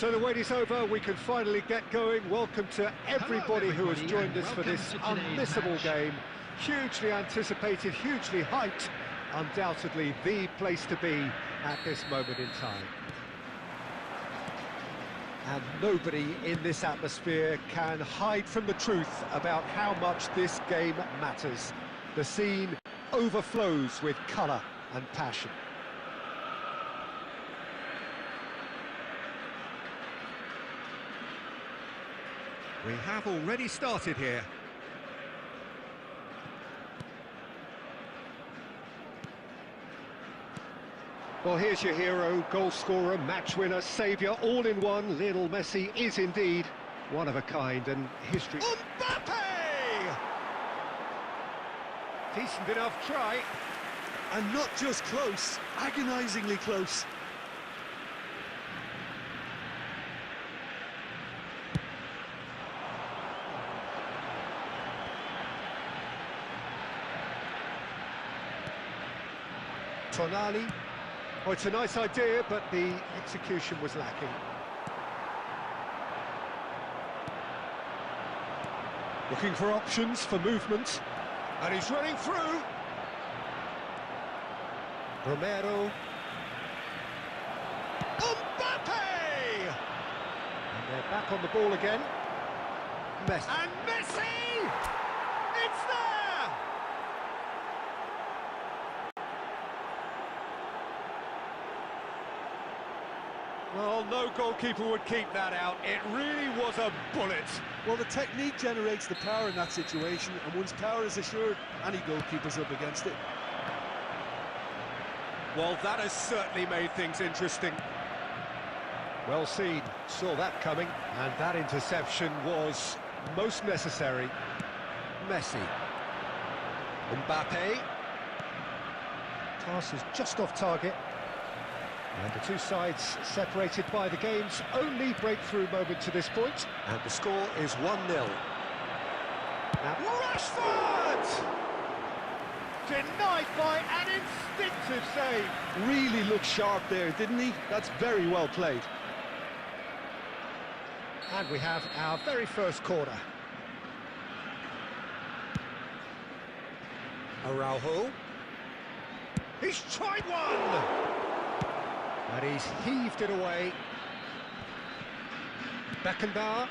So the wait is over, we can finally get going. Welcome to everybody who has joined us for this unmissable game. Hugely anticipated, hugely hyped, undoubtedly the place to be at this moment in time. And nobody in this atmosphere can hide from the truth about how much this game matters. The scene overflows with colour and passion. We have already started here. Well, here's your hero, goal scorer, match winner, saviour, all in one. Lionel Messi is indeed one of a kind, and history... Mbappe! Decent enough try. And not just close, agonisingly close. Tonali. Oh, it's a nice idea, but the execution was lacking. Looking for options, for movement. And he's running through. Romero. Mbappe! And they're back on the ball again. Messi. And Messi! It's there! Well, no goalkeeper would keep that out. It really was a bullet. Well, the technique generates the power in that situation, and once power is assured, any goalkeeper's up against it. Well, that has certainly made things interesting. Well seen, saw that coming, and that interception was most necessary. Messi. Mbappe. Pass is just off target. And the two sides separated by the game's only breakthrough moment to this point. And the score is 1-0. Now, Rashford! Denied by an instinctive save. Really looked sharp there, didn't he? That's very well played. And we have our very first corner. Araujo. He's tried one! And he's heaved it away. Beckenbauer.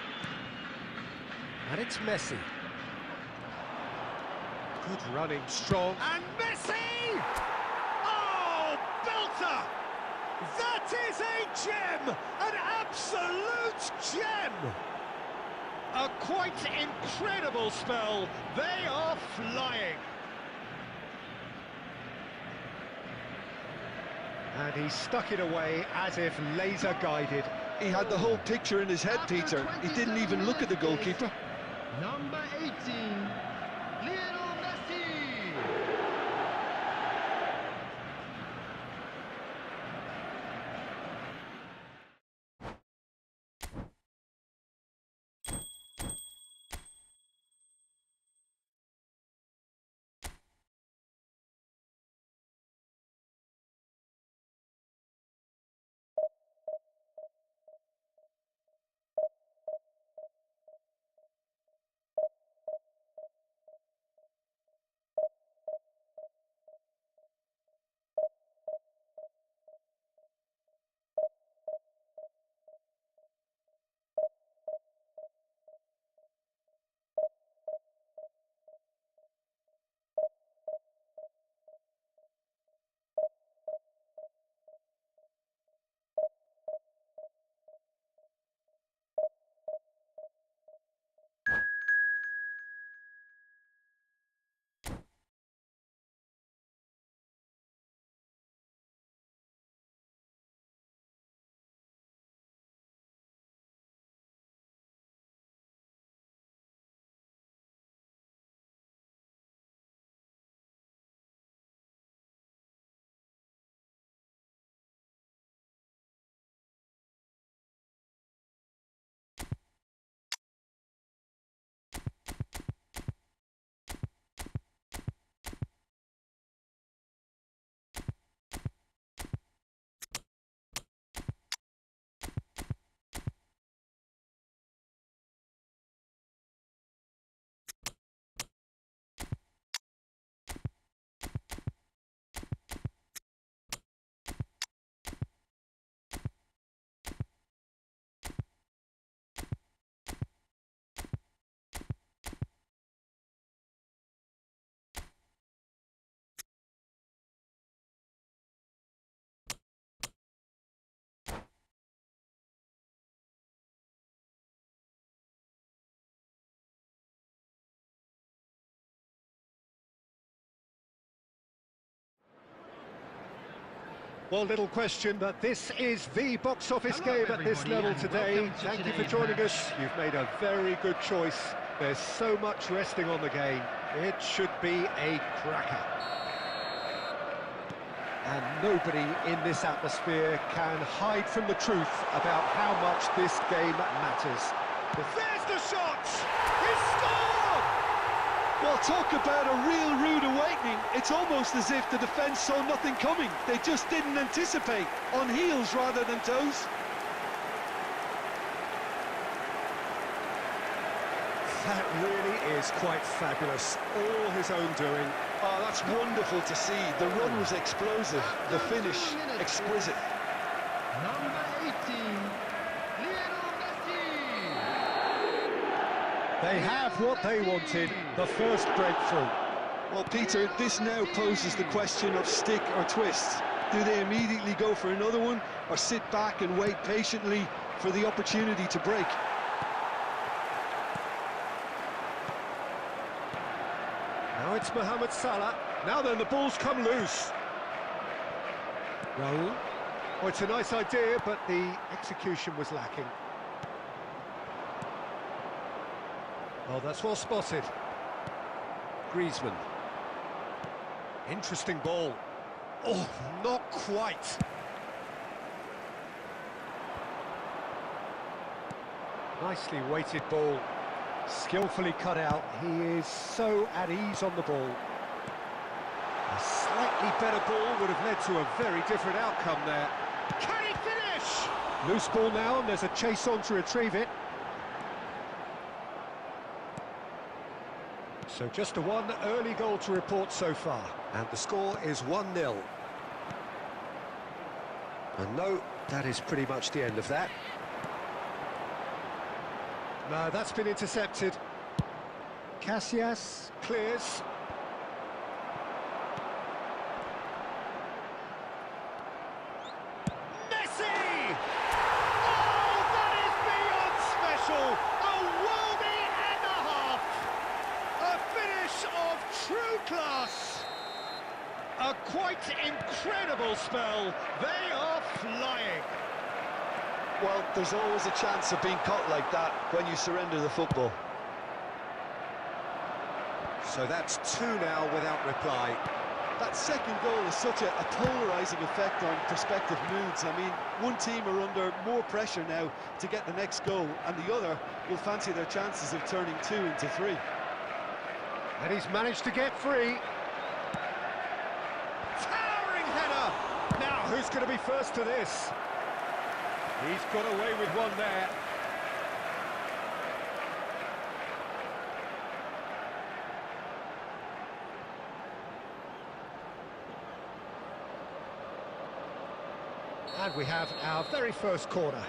And it's Messi. Good running, strong. And Messi! Oh, belter! That is a gem! An absolute gem! A quite incredible spell. They are flying. And he stuck it away as if laser-guided. He had the whole picture in his head, Peter. He didn't even look at the goalkeeper. Number 18. Well, little question, but this is the box office Hello, game at this everybody, level and today. welcome to Thank you for today's joining match. us. You've made a very good choice. There's so much resting on the game. It should be a cracker. And nobody in this atmosphere can hide from the truth about how much this game matters. There's the shot! He scored! Well, talk about a real rude awakening. It's almost as if the defence saw nothing coming. They just didn't anticipate. On heels rather than toes. That really is quite fabulous. All his own doing. Oh, that's wonderful to see. The run was explosive. The finish, exquisite. Number 18, Lionel Messi. They have what they wanted, the first breakthrough. Well, Peter, this now poses the question of stick or twist. Do they immediately go for another one, or sit back and wait patiently for the opportunity to break? Now it's Mohamed Salah. Now then, the ball's come loose. Raul. Oh, it's a nice idea, but the execution was lacking. Oh, that's well spotted. Griezmann. Interesting ball. Oh, not quite. Nicely weighted ball. Skillfully cut out. He is so at ease on the ball. A slightly better ball would have led to a very different outcome there. Can he finish? Loose ball now, and there's a chase on to retrieve it. So just a one early goal to report so far. And the score is 1-0. And no, that is pretty much the end of that. No, that's been intercepted. Casillas clears. Messi! Oh, that is beyond special! A worldie and a half! A finish of true class! A quite incredible spell. They are flying. Well, there's always a chance of being caught like that when you surrender the football. So that's two now without reply. That second goal is such a polarising effect on prospective moods. I mean, one team are under more pressure now to get the next goal, and the other will fancy their chances of turning 2 into 3. And he's managed to get free. Towering header! Now, who's going to be first to this? He's got away with one there. And we have our very first corner.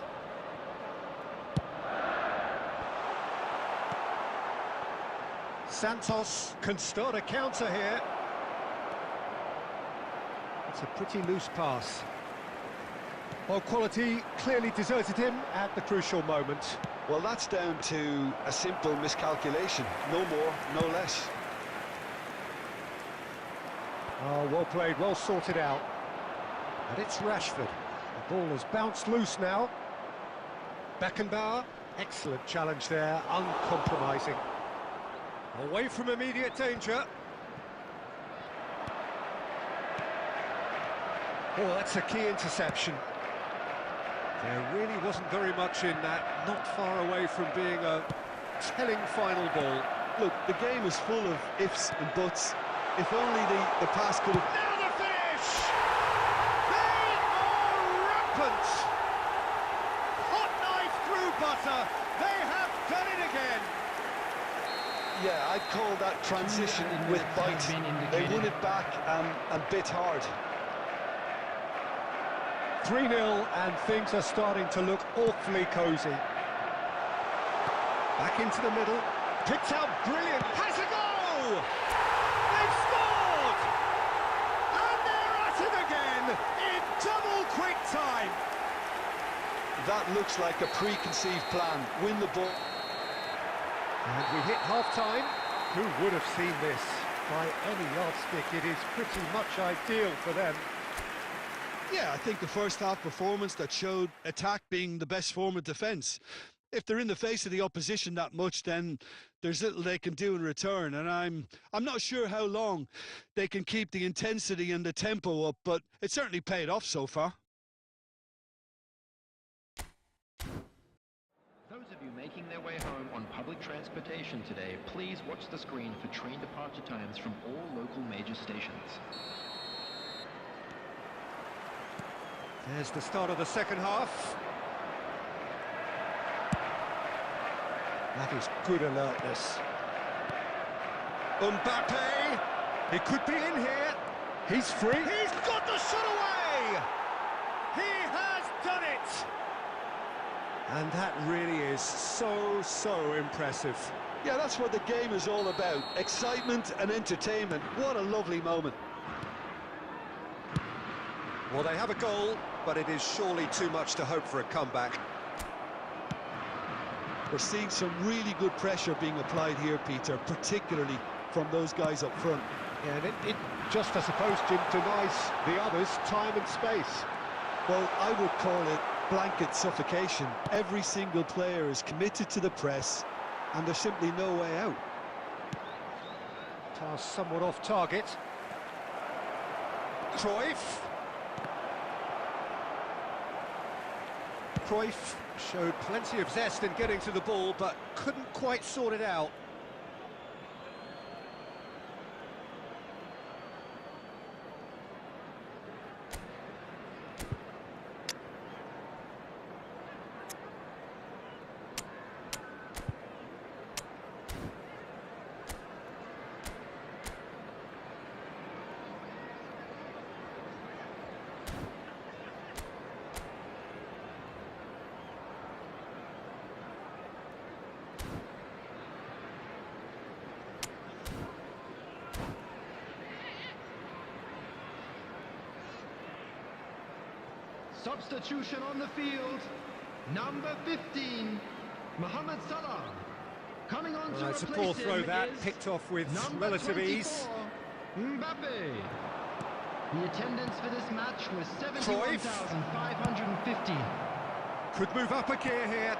Santos can start a counter here. It's a pretty loose pass. Well, quality clearly deserted him at the crucial moment. Well, that's down to a simple miscalculation. No more, no less. Oh, well played, well sorted out. And it's Rashford. The ball has bounced loose now. Beckenbauer, excellent challenge there, uncompromising. Away from immediate danger. Oh, that's a key interception. There really wasn't very much in that, not far away from being a telling final ball. Look, the game is full of ifs and buts. If only the pass could have... Now the finish! They are rampant! Hot knife through butter, they have done it again! Yeah, I'd call that transition with bite. They won it back and bit hard. 3-0, and things are starting to look awfully cosy. Back into the middle, picked out brilliant, has a goal! They've scored! And they're at it again in double quick time. That looks like a preconceived plan. Win the ball. And we hit half-time. Who would have seen this? By any yardstick, it is pretty much ideal for them. Yeah, I think the first half performance that showed attack being the best form of defence. If they're in the face of the opposition that much, then there's little they can do in return. And I'm not sure how long they can keep the intensity and the tempo up, but it certainly paid off so far. Those of you making their way home on public transportation today, please watch the screen for train departure times from all local major stations. There's the start of the second half. That is good alertness. Mbappe! He could be in here. He's free. He's got the shot away! He has done it! And that really is so impressive. Yeah, that's what the game is all about. Excitement and entertainment. What a lovely moment. Well, they have a goal, but it is surely too much to hope for a comeback. We're seeing some really good pressure being applied here, Peter, particularly from those guys up front. Yeah, and it just, I suppose, Jim, denies the others time and space. Well, I would call it blanket suffocation. Every single player is committed to the press, and there's simply no way out. Pass somewhat off target. Cruyff. Cruyff showed plenty of zest in getting to the ball, but couldn't quite sort it out. Substitution on the field. Number 15, Mohamed Salah. Coming on to It's a replace poor throw him that, is picked off with number relative 24, ease. Mbappe. The attendance for this match was 71,550. Could move up a gear here.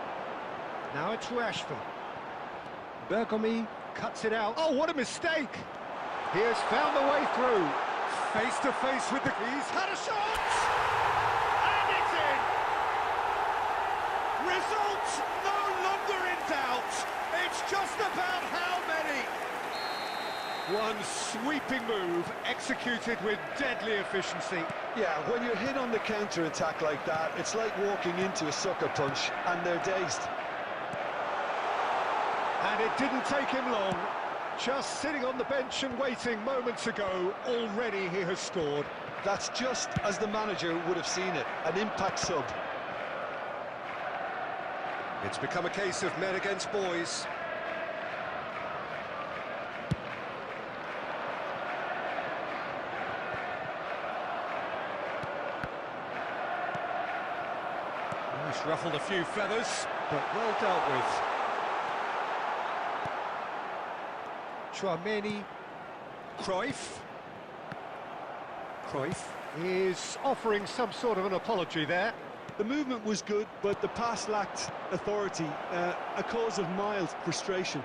Now it's Rashford. Bergomi cuts it out. Oh, what a mistake! He has found the way through. Face to face with the... He's had a shot! And it's in! Results no longer in doubt. It's just about how many. One sweeping move executed with deadly efficiency. Yeah, when you're hit on the counter-attack like that, it's like walking into a sucker punch, and they're dazed. And it didn't take him long. Just sitting on the bench and waiting moments ago, already he has scored. That's just as the manager would have seen it, an impact sub. It's become a case of men against boys. He's ruffled a few feathers, but well dealt with. Chouameni, Cruyff. Cruyff is offering some sort of an apology there. The movement was good, but the pass lacked authority, a cause of mild frustration.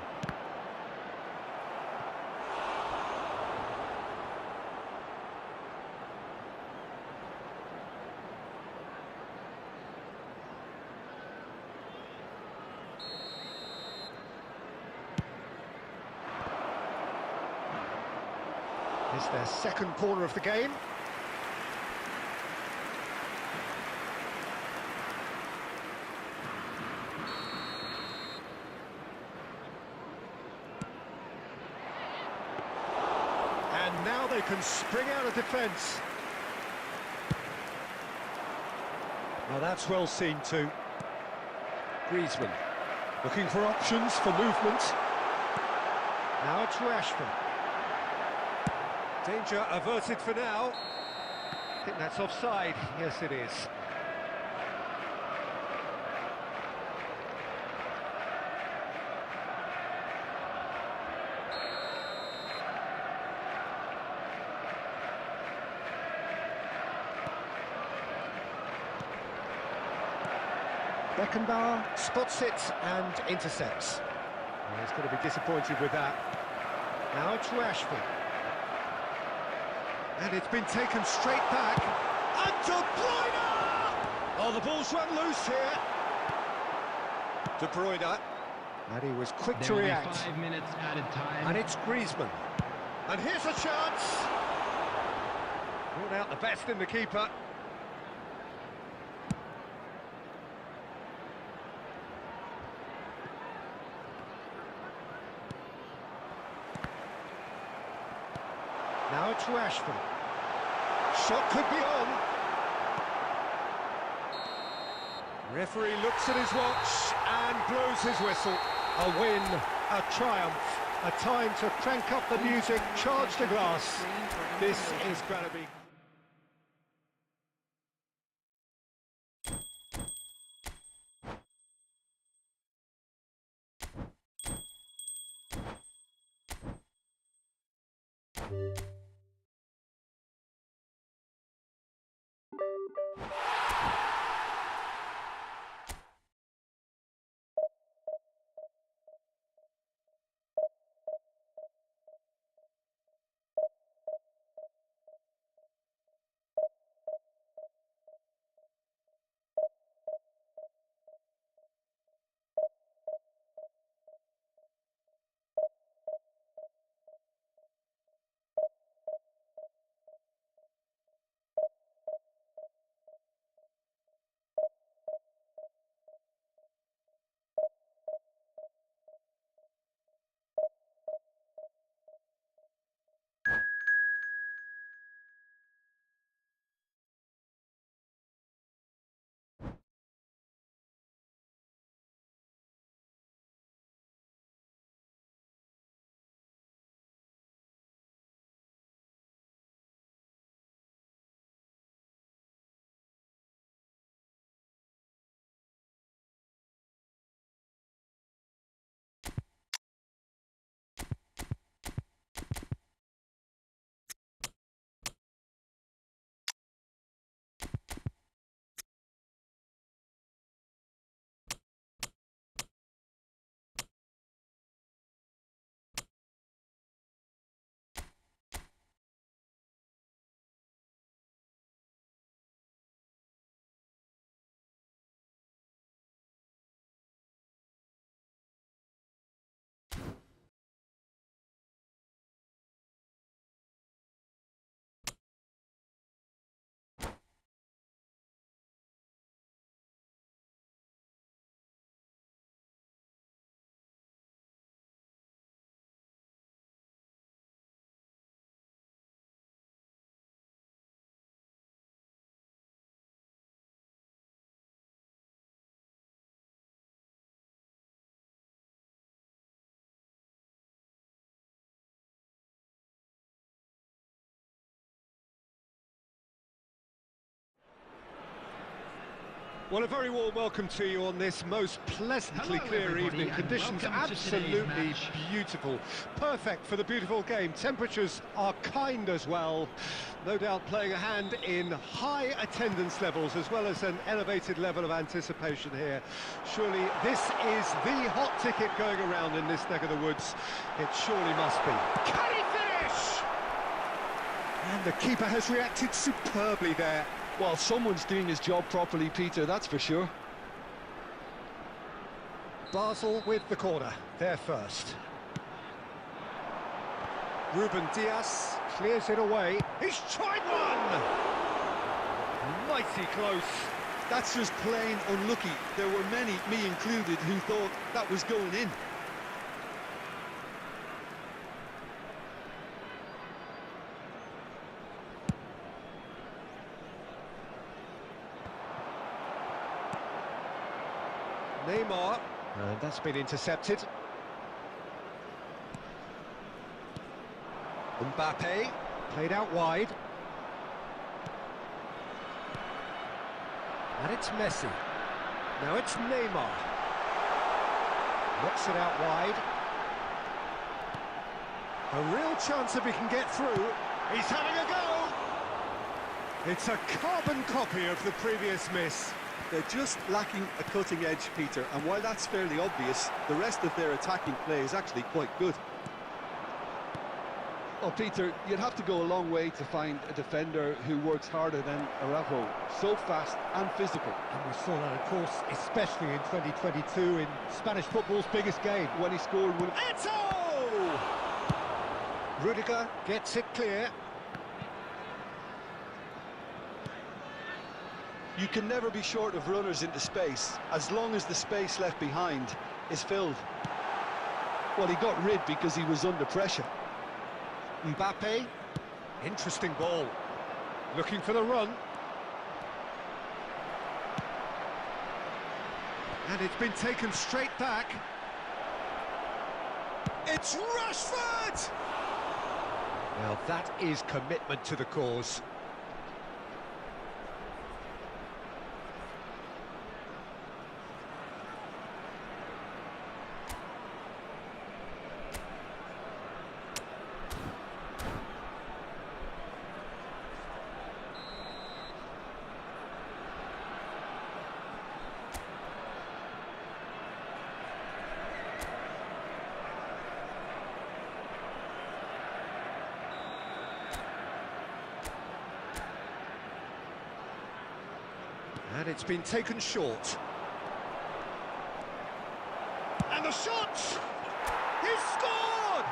It's their second corner of the game. And now they can spring out of defence. Now that's well seen too. Griezmann looking for options for movement. Now it's Rashford. Danger averted for now. I think that's offside. Yes, it is. Beckenbauer spots it and intercepts. Well, he's going to be disappointed with that. Now it's Rashford. And it's been taken straight back. And De Bruyne! Oh, the ball's run loose here. De Bruyne. And he was quick to react. 5 minutes added time. And it's Griezmann. And here's a chance. Brought out the best in the keeper. Now it's Rashford. Shot could be on. Referee looks at his watch and blows his whistle. A win, a triumph, a time to crank up the music, charge the glass. This is going to be... Well, a very warm welcome to you on this most pleasantly clear evening. Conditions absolutely beautiful. Perfect for the beautiful game. Temperatures are kind as well. No doubt playing a hand in high attendance levels as well as an elevated level of anticipation here. Surely this is the hot ticket going around in this neck of the woods. It surely must be. Can he finish? And the keeper has reacted superbly there. Well, someone's doing his job properly, Peter, that's for sure. Basel with the corner, there first. Ruben Dias clears it away. He's tried one! Mighty close. That's just plain unlucky. There were many, me included, who thought that was going in. Neymar, and that's been intercepted. Mbappe, played out wide. And it's Messi. Now it's Neymar. Knocks it out wide. A real chance if he can get through. He's having a go! It's a carbon copy of the previous miss. They're just lacking a cutting edge, Peter, and while that's fairly obvious, the rest of their attacking play is actually quite good. Well, Peter, you'd have to go a long way to find a defender who works harder than Araujo. So fast and physical. And we saw that, of course, especially in 2022 in Spanish football's biggest game. When he scored one... Eto! Rudiger gets it clear. You can never be short of runners into space, as long as the space left behind is filled. Well, he got rid because he was under pressure. Mbappe, interesting ball, looking for the run. And it's been taken straight back. It's Rashford! Now that is commitment to the cause. And it's been taken short. And the shot! He's scored!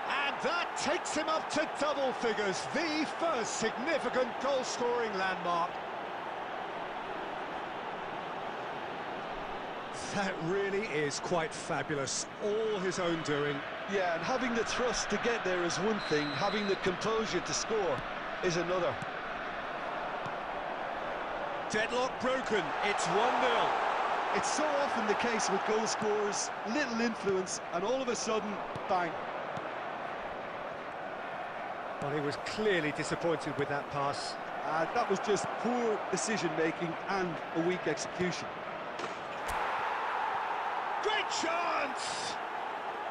And that takes him up to double figures, the first significant goal-scoring landmark. That really is quite fabulous, all his own doing. Yeah, and having the thrust to get there is one thing, having the composure to score is another. Deadlock broken, it's 1-0. It's so often the case with goal scorers, little influence, and all of a sudden, bang. Well, he was clearly disappointed with that pass. That was just poor decision-making and a weak execution. Great chance!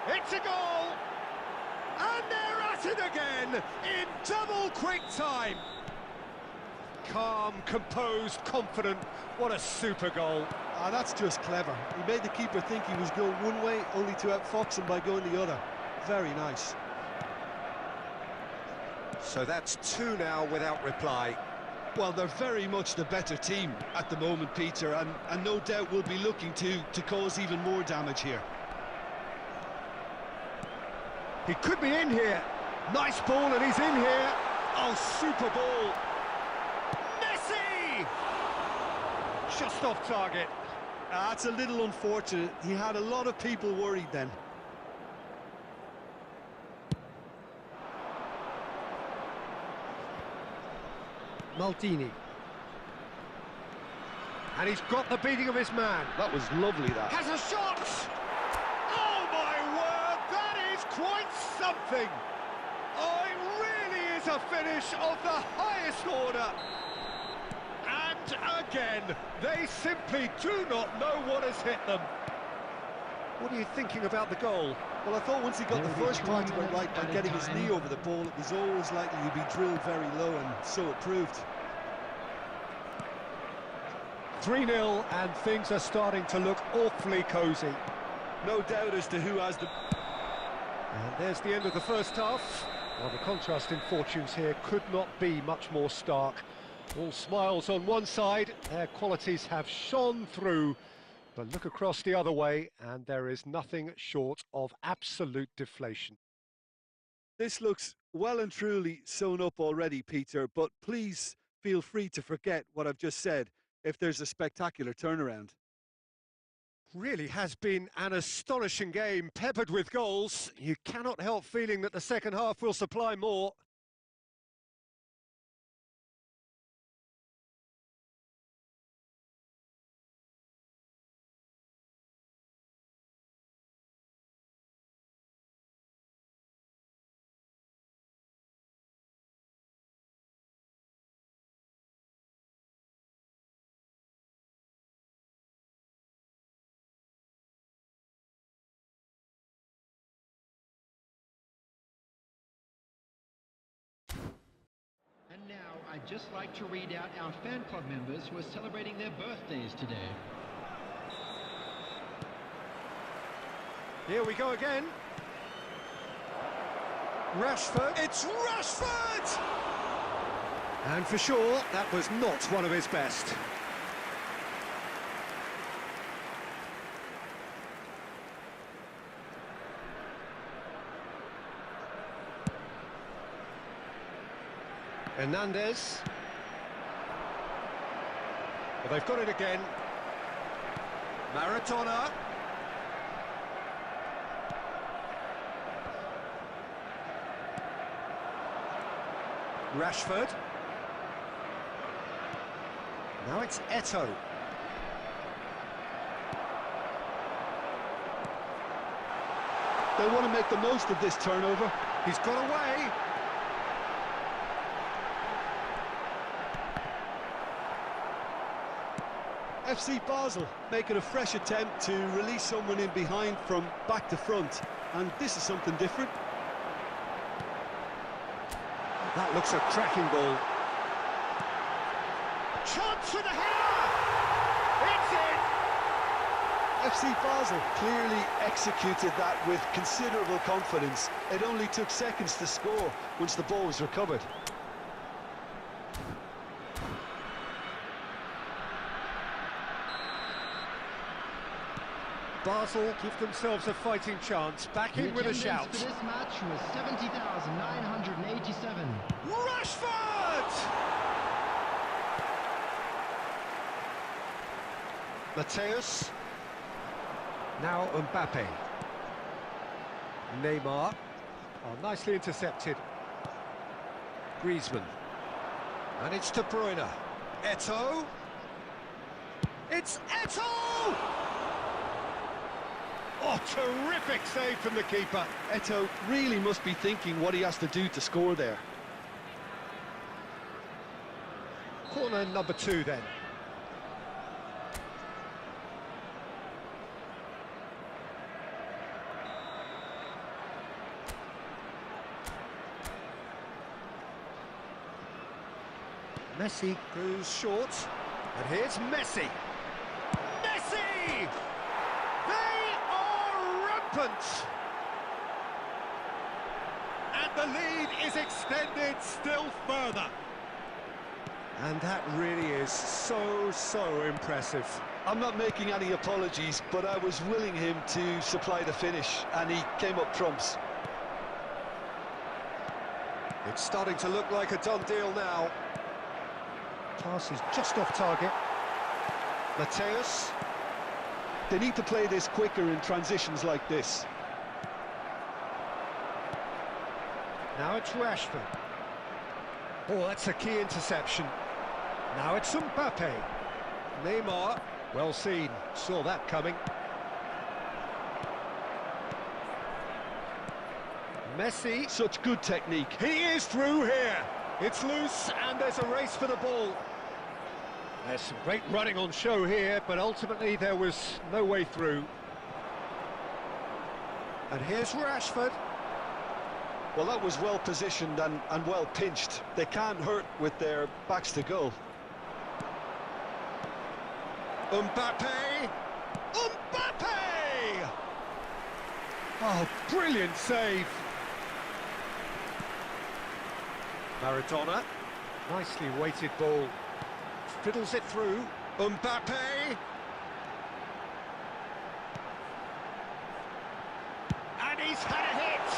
It's a goal! And they're at it again, in double quick time. Calm, composed, confident. What a super goal. That's just clever. He made the keeper think he was going one way, only to outfox him by going the other. Very nice. So that's 2 now without reply. Well, they're very much the better team at the moment, Peter, and no doubt will be looking to cause even more damage here. He could be in here. Nice ball, and he's in here. Oh, super ball. Just off target. That's a little unfortunate. He had a lot of people worried then. Maldini. And he's got the beating of his man. That was lovely, that. Has a shot! Oh, my word, that is quite something! Oh, it really is a finish of the highest order. And again, they simply do not know what has hit them. What are you thinking about the goal? Well, I thought once he got the first part of it right by getting his knee over the ball, it was always likely to be drilled very low, and so it proved. 3-0, and things are starting to look awfully cosy. No doubt as to who has the... And there's the end of the first half. Well, the contrast in fortunes here could not be much more stark. All smiles on one side, their qualities have shone through, but look across the other way and there is nothing short of absolute deflation. This looks well and truly sewn up already, Peter, but please feel free to forget what I've just said if there's a spectacular turnaround. Really has been an astonishing game, peppered with goals. You cannot help feeling that the second half will supply more. Now, I'd just like to read out our fan club members who are celebrating their birthdays today. Here we go again. Rashford. It's Rashford! And for sure, that was not one of his best. Hernandez. Well, they've got it again. Maradona. Rashford. Now it's Eto'o. They want to make the most of this turnover. He's got away. FC Basel making a fresh attempt to release someone in behind from back to front, and this is something different. That looks a cracking ball. Chance for the header! It's in! FC Basel clearly executed that with considerable confidence. It only took seconds to score once the ball was recovered. Basel give themselves a fighting chance, back in with a shout. The attendance for this match was 70,987. Rashford! Mateus. Now Mbappe. Neymar. Oh, nicely intercepted. Griezmann. And it's De Bruyne. Eto'o. It's Eto'o! Oh, terrific save from the keeper. Eto'o really must be thinking what he has to do to score there. Corner number 2 then. Messi goes short, and here's Messi. Messi! They are rampant! And the lead is extended still further. And that really is so impressive. I'm not making any apologies, but I was willing him to supply the finish, and he came up trumps. It's starting to look like a done deal now. Pass is just off target. Mateus. They need to play this quicker in transitions like this. Now it's Rashford. Oh, that's a key interception. Now it's Mbappe. Neymar, well seen, saw that coming. Messi. Such good technique. He is through here. It's loose and there's a race for the ball. There's some great running on show here, but ultimately there was no way through. And here's Rashford. Well, that was well positioned and well pinched. They can't hurt with their backs to goal. Mbappe! Mbappe! Oh, brilliant save. Maradona. Nicely weighted ball. Fiddles it through. Mbappe! And he's had a hit!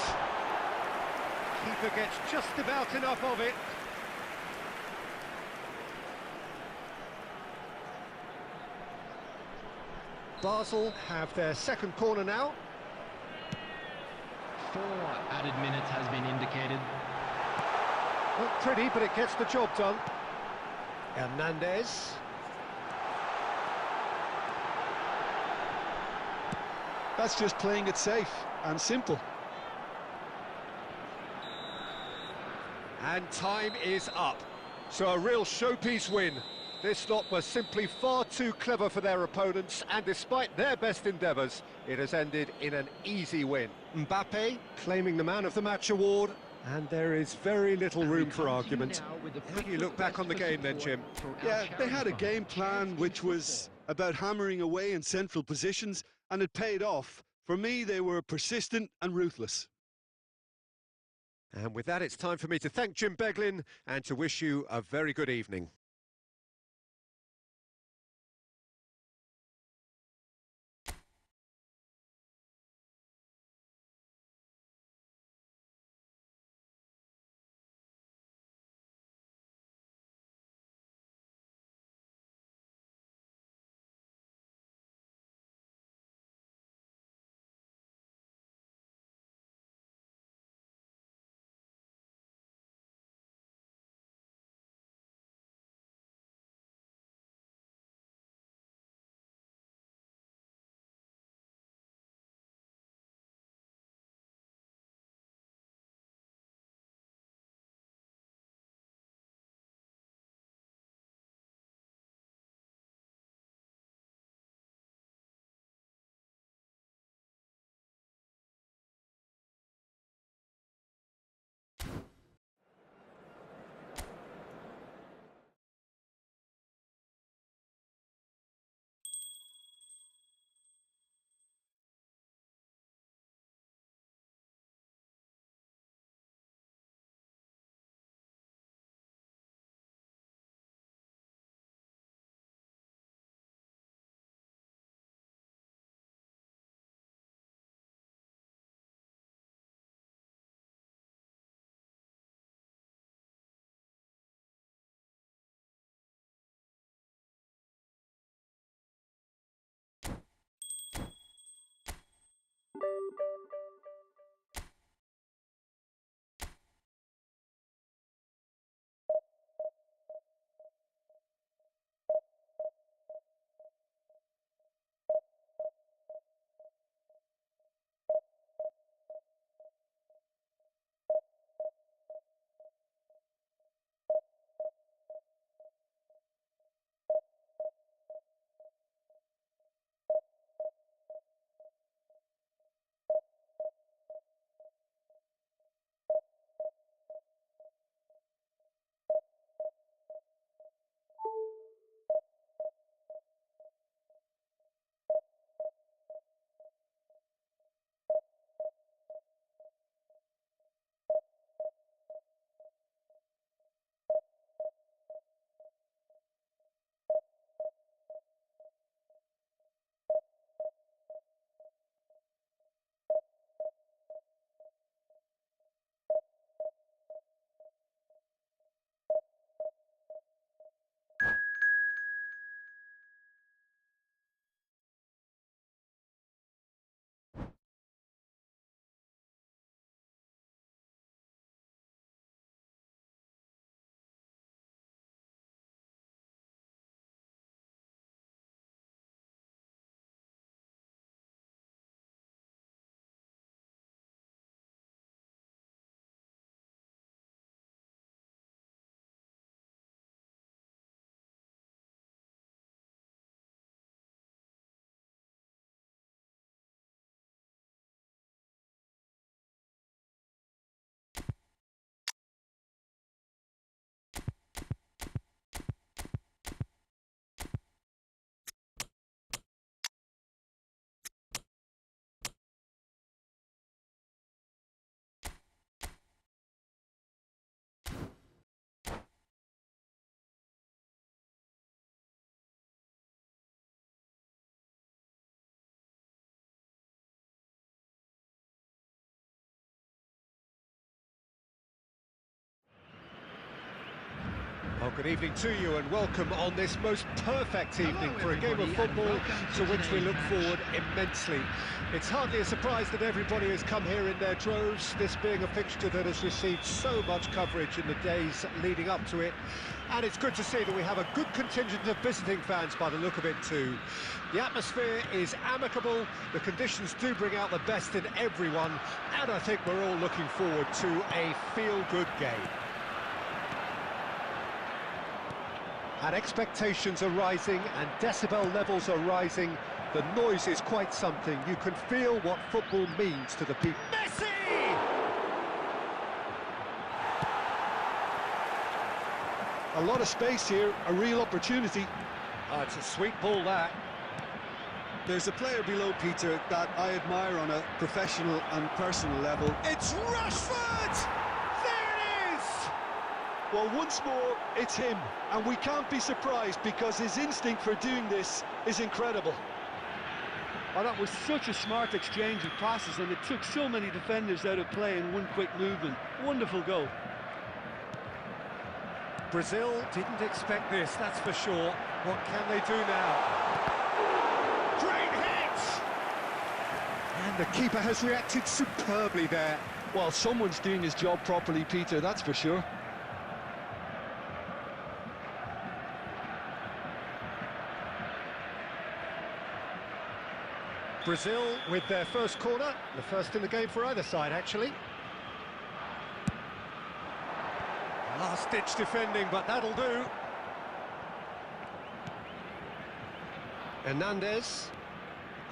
Keeper gets just about enough of it. Basel have their second corner now. 4 added minutes has been indicated. Not pretty, but it gets the job done. Hernandez. That's just playing it safe and simple. And time is up. So a real showpiece win. This lot was simply far too clever for their opponents, and despite their best endeavours, it has ended in an easy win. Mbappe claiming the Man of the Match award, And there is very little room for argument. How do you look back on the game then, Jim? Yeah, they had a game plan which was about hammering away in central positions, and it paid off. For me, they were persistent and ruthless. And with that, it's time for me to thank Jim Beglin and to wish you a very good evening. Well, good evening to you and welcome on this most perfect evening for a game of football to which we look forward immensely. It's hardly a surprise that everybody has come here in their droves, this being a fixture that has received so much coverage in the days leading up to it. And it's good to see that we have a good contingent of visiting fans by the look of it too. The atmosphere is amicable, the conditions do bring out the best in everyone, and I think we're all looking forward to a feel-good game. And expectations are rising and decibel levels are rising. The noise is quite something. You can feel what football means to the people. Messi! A lot of space here, a real opportunity. Oh, it's a sweet ball, that. There's a player below, Peter, that I admire on a professional and personal level. It's Rashford! There it is! Well, once more, it's him, and we can't be surprised because his instinct for doing this is incredible. Oh, that was such a smart exchange of passes, and it took so many defenders out of play in one quick movement. Wonderful goal. Brazil didn't expect this, that's for sure. What can they do now? Great hit! And the keeper has reacted superbly there. Well, someone's doing his job properly, Peter, that's for sure. Brazil with their first corner, the first in the game for either side, actually. Last-ditch defending, but that'll do. Hernandez,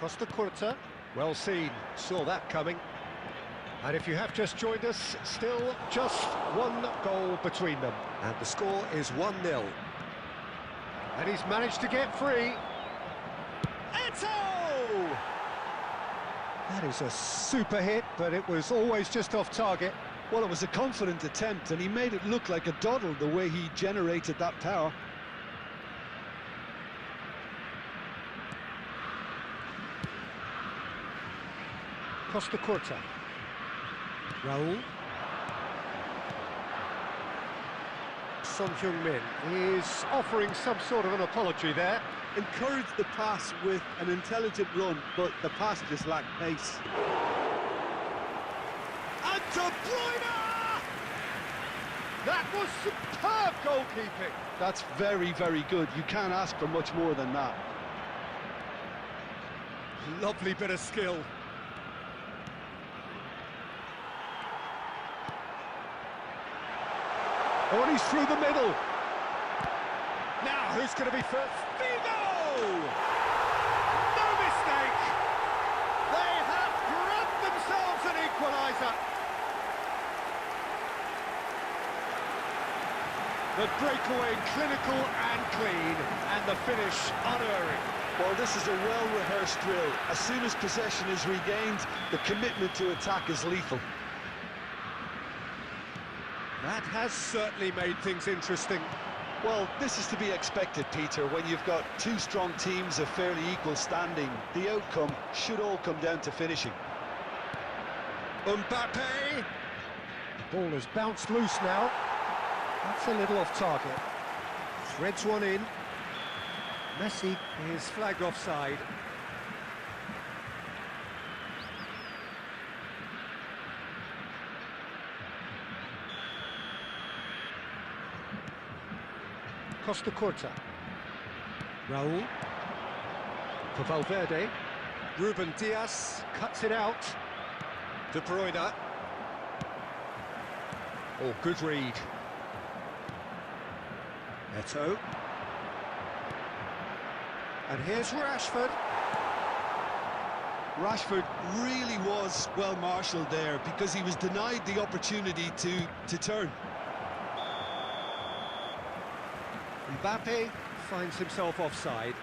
Costa Curta, well seen, saw that coming. And if you have just joined us, still just one goal between them. And the score is 1-0. And he's managed to get free. Eto'o! That is a super hit, but it was always just off target. Well, it was a confident attempt, and he made it look like a doddle the way he generated that power. Costa Curta. Raul. Son Heung-min is offering some sort of an apology there. Encouraged the pass with an intelligent run, but the pass just lacked pace. And De Bruyne! That was superb goalkeeping. That's very, very good. You can't ask for much more than that. Lovely bit of skill. Oh, and he's through the middle. Now, who's going to be first? Figo! No mistake! They have grabbed themselves an equaliser. The breakaway clinical and clean, and the finish unerring. Well, this is a well-rehearsed drill. As soon as possession is regained, the commitment to attack is lethal. That has certainly made things interesting. Well, this is to be expected, Peter. When you've got two strong teams of fairly equal standing, the outcome should all come down to finishing. Mbappe! The ball has bounced loose now. That's a little off target. Threads one in. Messi is flagged offside. Costa Curta. Raul. For Valverde. Ruben Diaz cuts it out. De Bruyne. Oh, good read. Eto'o. And here's Rashford. Rashford really was well marshalled there because he was denied the opportunity to turn. Mbappe finds himself offside.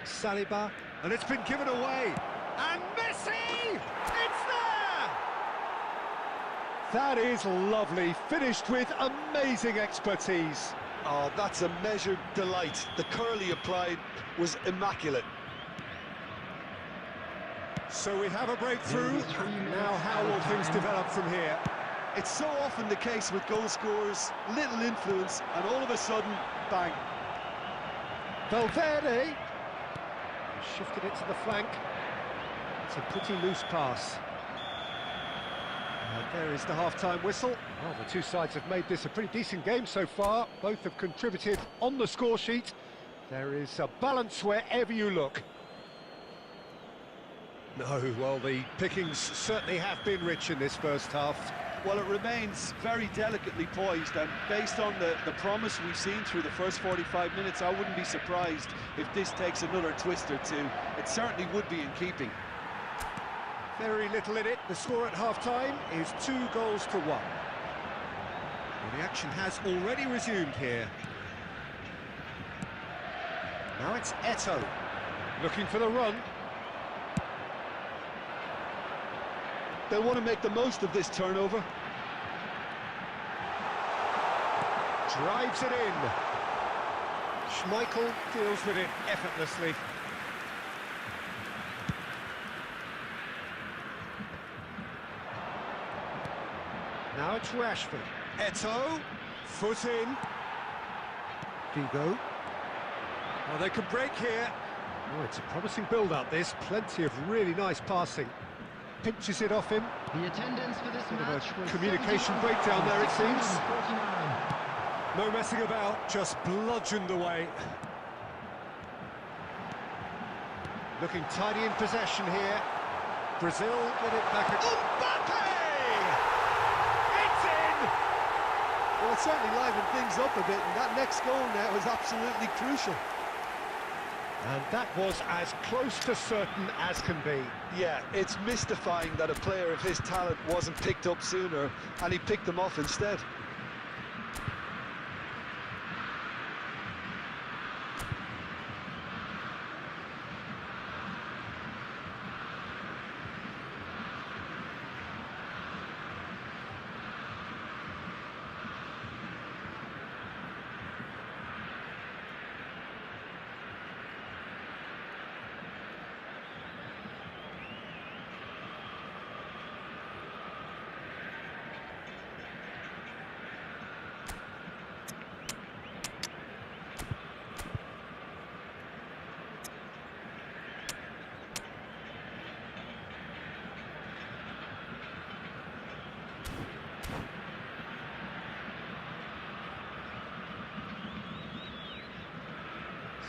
Saliba, and it's been given away. And Messi! It's there! That is lovely, finished with amazing expertise. Oh, that's a measured delight. The curl he applied was immaculate. So we have a breakthrough. Now how will things develop from here? It's so often the case with goal scorers, little influence, and all of a sudden, bang. Valverde shifted it to the flank. It's a pretty loose pass. And there is the half-time whistle. Well, the two sides have made this a pretty decent game so far. Both have contributed on the score sheet. There is a balance wherever you look. No, well, the pickings certainly have been rich in this first half. Well, it remains very delicately poised, and based on the promise we've seen through the first 45 minutes, I wouldn't be surprised if this takes another twist or two. It certainly would be in keeping. Very little in it. The score at half-time is 2-1. Well, the action has already resumed here. Now it's Eto'o, looking for the run. They'll want to make the most of this turnover. Drives it in. Schmeichel deals with it effortlessly. Now it's Rashford. Eto'o, foot in. Figo. Oh, they can break here. Oh, it's a promising build-up, this. Plenty of really nice passing. Pinches it off him. The attendance for this match was communication breakdown there, it seems. No messing about, just bludgeoned away. Looking tidy in possession here. Brazil get it back. Mbappe! It's in! Well, it certainly livened things up a bit, and that next goal now is absolutely crucial. And that was as close to certain as can be. Yeah, it's mystifying that a player of his talent wasn't picked up sooner, and he picked them off instead.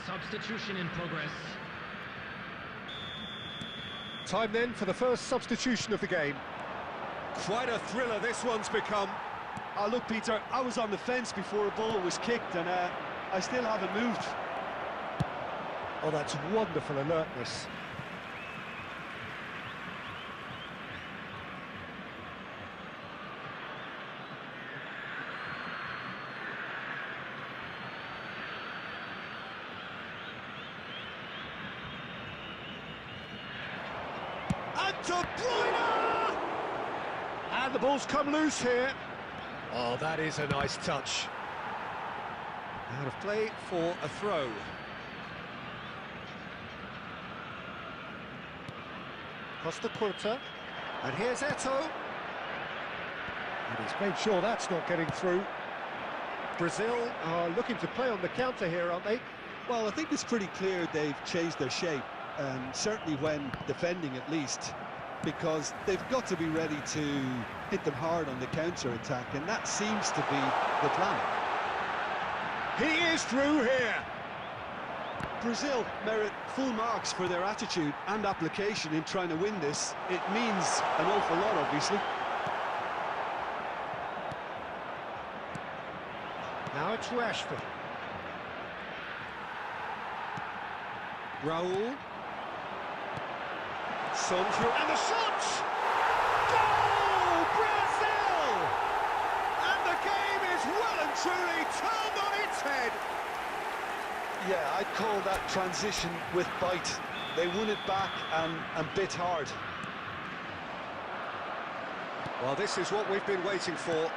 Substitution in progress. Time then for the first substitution of the game. Quite a thriller this one's become. Oh, look, Peter, I was on the fence before a ball was kicked, and I still haven't moved. Oh, that's wonderful alertness. De Bruyne! And the ball's come loose here. Oh, that is a nice touch. Out of play for a throw. Costa Curta. And here's Eto'o. And he's made sure that's not getting through. Brazil are looking to play on the counter here, aren't they? Well, I think it's pretty clear they've changed their shape, certainly when defending at least, because they've got to be ready to hit them hard on the counter-attack, and that seems to be the plan. He is through here! Brazil merit full marks for their attitude and application in trying to win this. It means an awful lot, obviously. Now it's Rashford. Raul. Son through, and the shot! Goal! Brazil! And the game is well and truly turned on its head. Yeah, I'd call that transition with bite. They won it back and bit hard. Well, this is what we've been waiting for.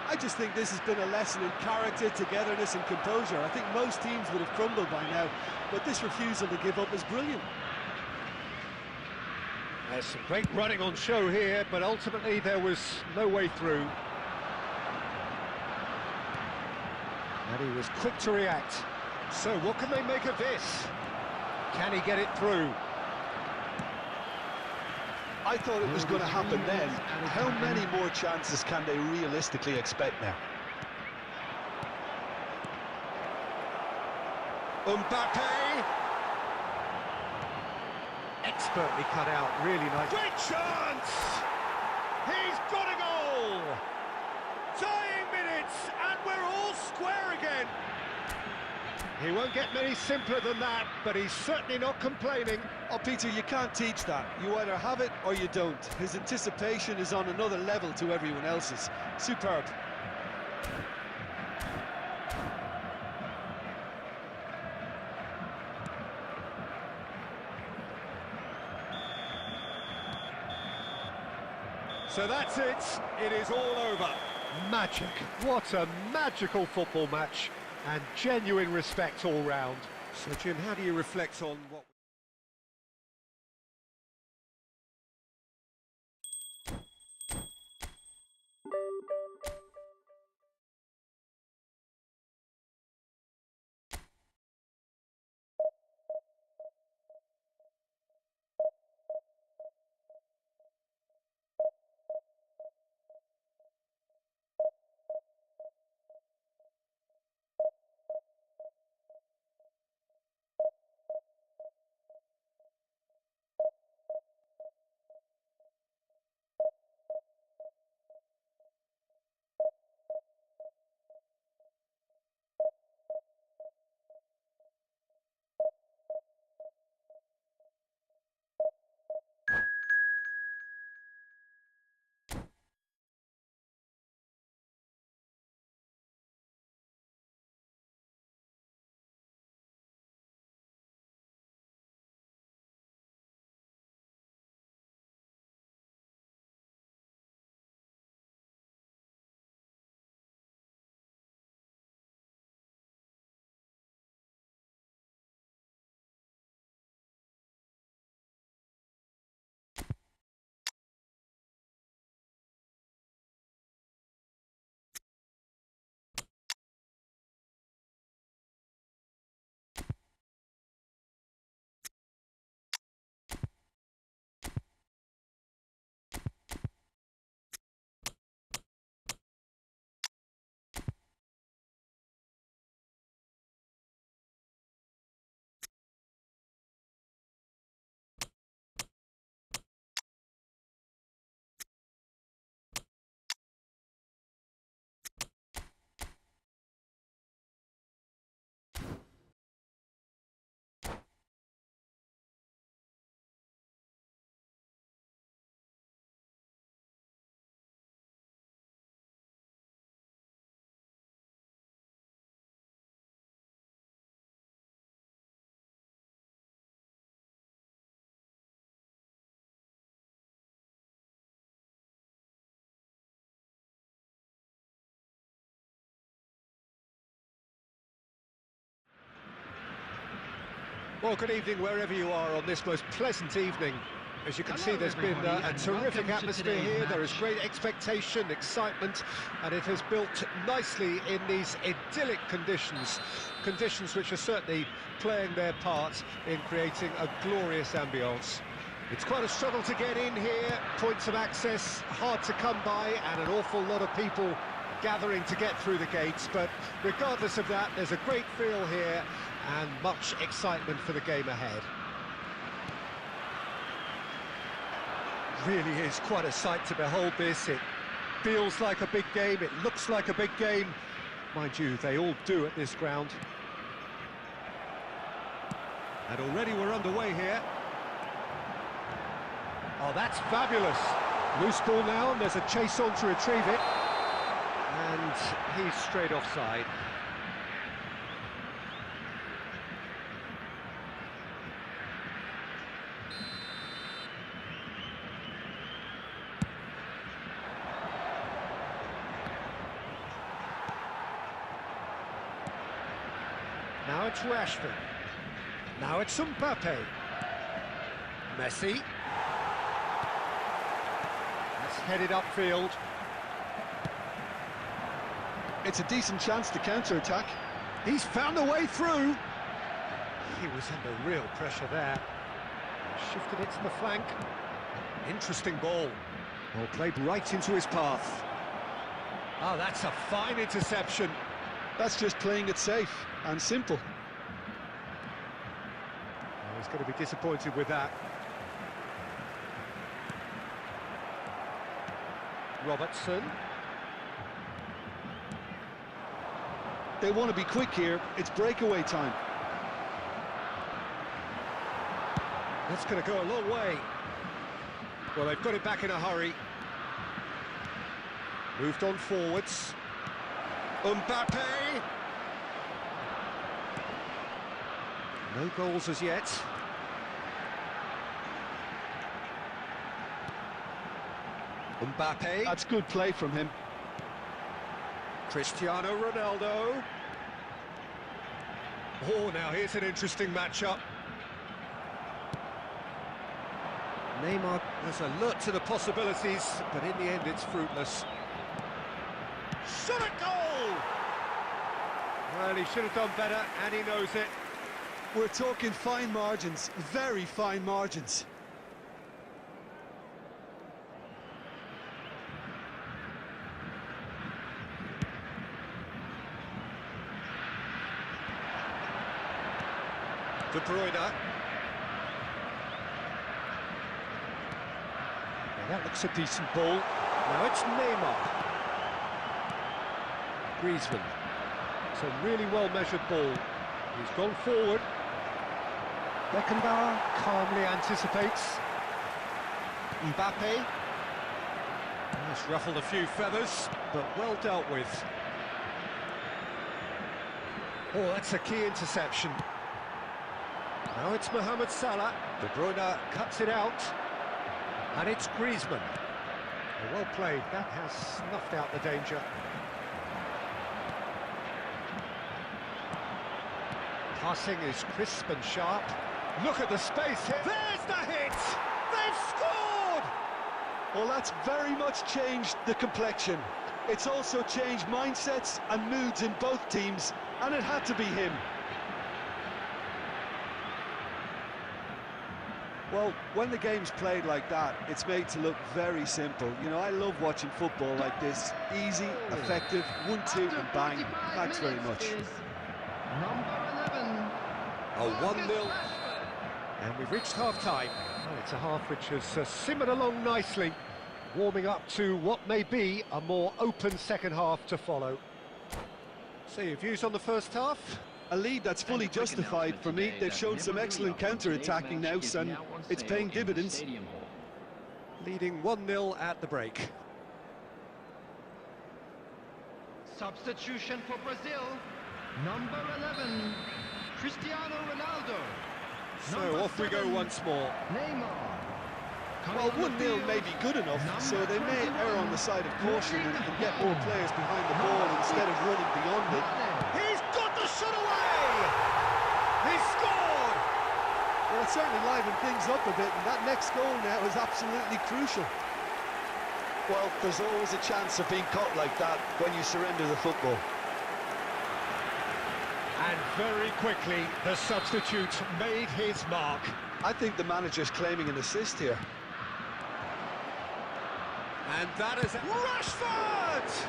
I just think this has been a lesson in character, togetherness and composure. I think most teams would have crumbled by now, but this refusal to give up is brilliant. There's some great running on show here, but ultimately there was no way through. And he was quick to react. So what can they make of this? Can he get it through? I thought it was going to happen then. How many more chances can they realistically expect now? Mbappe! Expertly cut out, really nice. Great chance! He's got a goal! goal. Dying minutes, and we're all square again. He won't get many simpler than that, but he's certainly not complaining. Oh, Peter, you can't teach that. You either have it or you don't. His anticipation is on another level to everyone else's. Superb. So that's it. It is all over. Magic. What a magical football match. And genuine respect all round. So, Jim, how do you reflect on what... Well, good evening wherever you are on this most pleasant evening. As you can see, there's been a terrific atmosphere here. There is great expectation, excitement, and it has built nicely in these idyllic conditions. Conditions which are certainly playing their part in creating a glorious ambience. It's quite a struggle to get in here, points of access hard to come by, and an awful lot of people gathering to get through the gates, but regardless of that, there's a great feel here and much excitement for the game ahead. Really is quite a sight to behold this. It feels like a big game, it looks like a big game. Mind you, they all do at this ground. And already we're underway here. Oh, that's fabulous. Loose ball now, and there's a chase on to retrieve it. And he's straight offside. Now it's Rashford. Now it's Mbappe. Messi. That's headed upfield. It's a decent chance to counter-attack. He's found a way through. He was under real pressure there. Shifted it to the flank. Interesting ball. Well, played right into his path. Oh, that's a fine interception. That's just playing it safe and simple. Oh, he's going to be disappointed with that. Robertson. They want to be quick here. It's breakaway time. That's going to go a long way. Well, they've got it back in a hurry. Moved on forwards. Mbappe! No goals as yet. Mbappe. That's good play from him. Cristiano Ronaldo. Oh, now here's an interesting matchup. Neymar has alert to the possibilities, but in the end it's fruitless. Shot at goal! Well, he should have done better, and he knows it. We're talking fine margins, very fine margins. De Bruyne. Now that looks a decent ball. Now it's Neymar. Griezmann. It's a really well-measured ball. He's gone forward. Beckenbauer calmly anticipates. Mbappe. That's ruffled a few feathers, but well dealt with. Oh, that's a key interception. Now it's Mohamed Salah. De Bruyne cuts it out. And it's Griezmann. Well played. That has snuffed out the danger. Passing is crisp and sharp. Look at the space here. There's the hit! They've scored! Well, that's very much changed the complexion. It's also changed mindsets and moods in both teams, and it had to be him. Well, when the game's played like that, it's made to look very simple. You know, I love watching football like this. Easy, effective, 1-2 and bang. Thanks very much. Number 11. A 1-0. And we've reached half-time. Well, it's a half which has simmered along nicely, warming up to what may be a more open second half to follow. So your views on the first half? A lead that's fully justified for me. They've shown some excellent counter-attacking now, and it's paying dividends. Leading 1-0 at the break. Substitution for Brazil. Number 11. Cristiano Ronaldo. So Number off we go 7, once more. Neymar. Well, 1-0 may be good enough, so they may err on the side of caution and get more players behind the ball instead of running beyond it. He's got the shot away! He scored! Well, it certainly livened things up a bit, and that next goal now is absolutely crucial. Well, there's always a chance of being caught like that when you surrender the football. And very quickly, the substitute made his mark. I think the manager's claiming an assist here. And that is Rashford!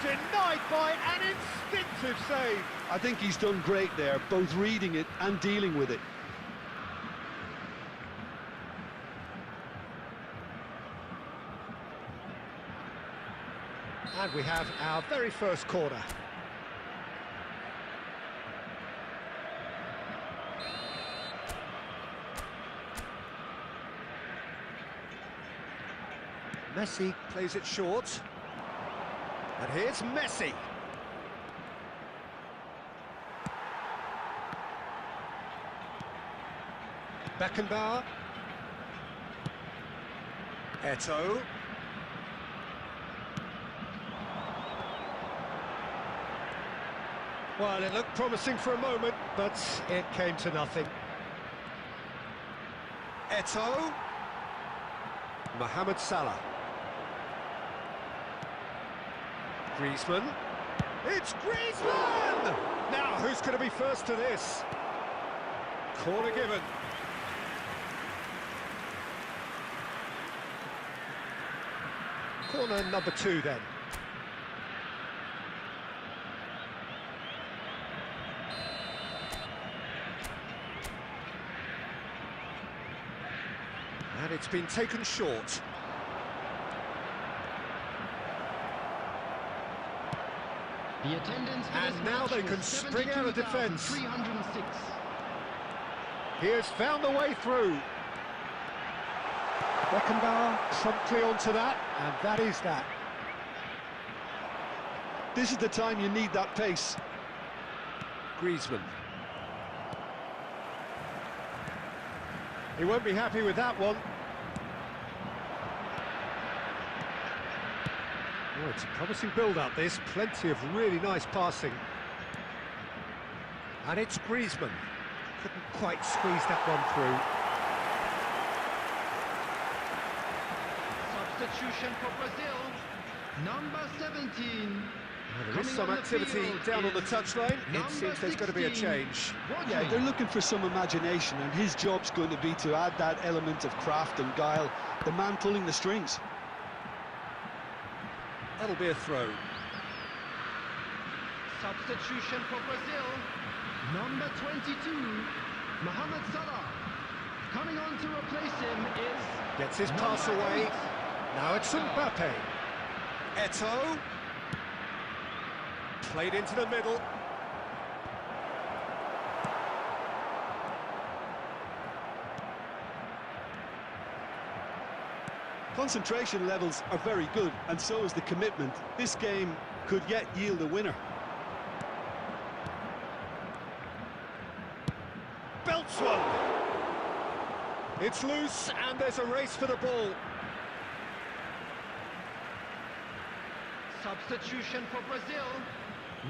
Denied by an instinctive save. I think he's done great there, both reading it and dealing with it. And we have our very first corner. Messi plays it short. And here's Messi. Beckenbauer. Eto'o. Well, it looked promising for a moment, but it came to nothing. Eto'o. Mohamed Salah. Griezmann. It's Griezmann! Now, who's going to be first to this? Corner given. Corner number 2 then. And it's been taken short. The attendance for And this now match they was can spring out of defence. 72,306. He has found the way through. Beckenbauer promptly onto that, and that is that. This is the time you need that pace. Griezmann. He won't be happy with that one. Oh, it's a promising build-up, this. Plenty of really nice passing. And it's Griezmann. Couldn't quite squeeze that one through. Substitution for Brazil, number 17. Well, there is some activity down on the touchline. It seems there's going to be a change. Yeah, they're looking for some imagination, and his job's going to be to add that element of craft and guile, the man pulling the strings. That'll be a throw. Substitution for Brazil, number 22, Mohamed Salah. Coming on to replace him is... Gets his pass away. 8. Now it's Mbappe. Eto'o. Played into the middle. Concentration levels are very good, and so is the commitment. This game could yet yield a winner. Belts one. It's loose, and there's a race for the ball. Substitution for Brazil,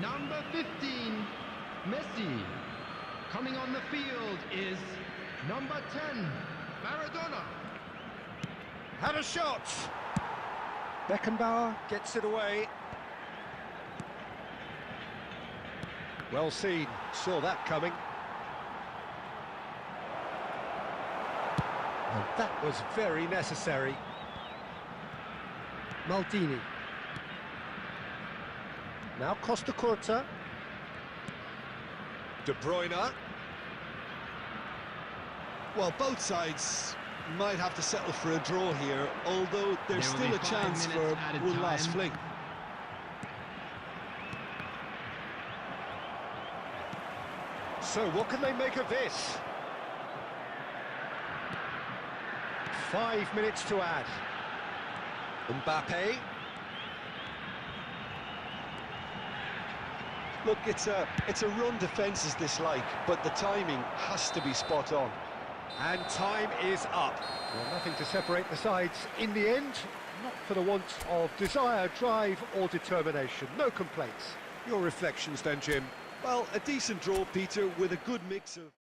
number 15, Messi. Coming on the field is number 10, Maradona. Had a shot. Beckenbauer gets it away. Well seen, saw that coming. And that was very necessary. Maldini. Now Costa Curta. De Bruyne. Well, both sides might have to settle for a draw here, although there's still a chance for one last fling. So what can they make of this? 5 minutes to add. Mbappe. Look, it's a run defence is dislike, but the timing has to be spot on. And time is up. Well, nothing to separate the sides in the end, not for the want of desire, drive or determination. No complaints. Your reflections then, Jim? Well, a decent draw, Peter, with a good mix of...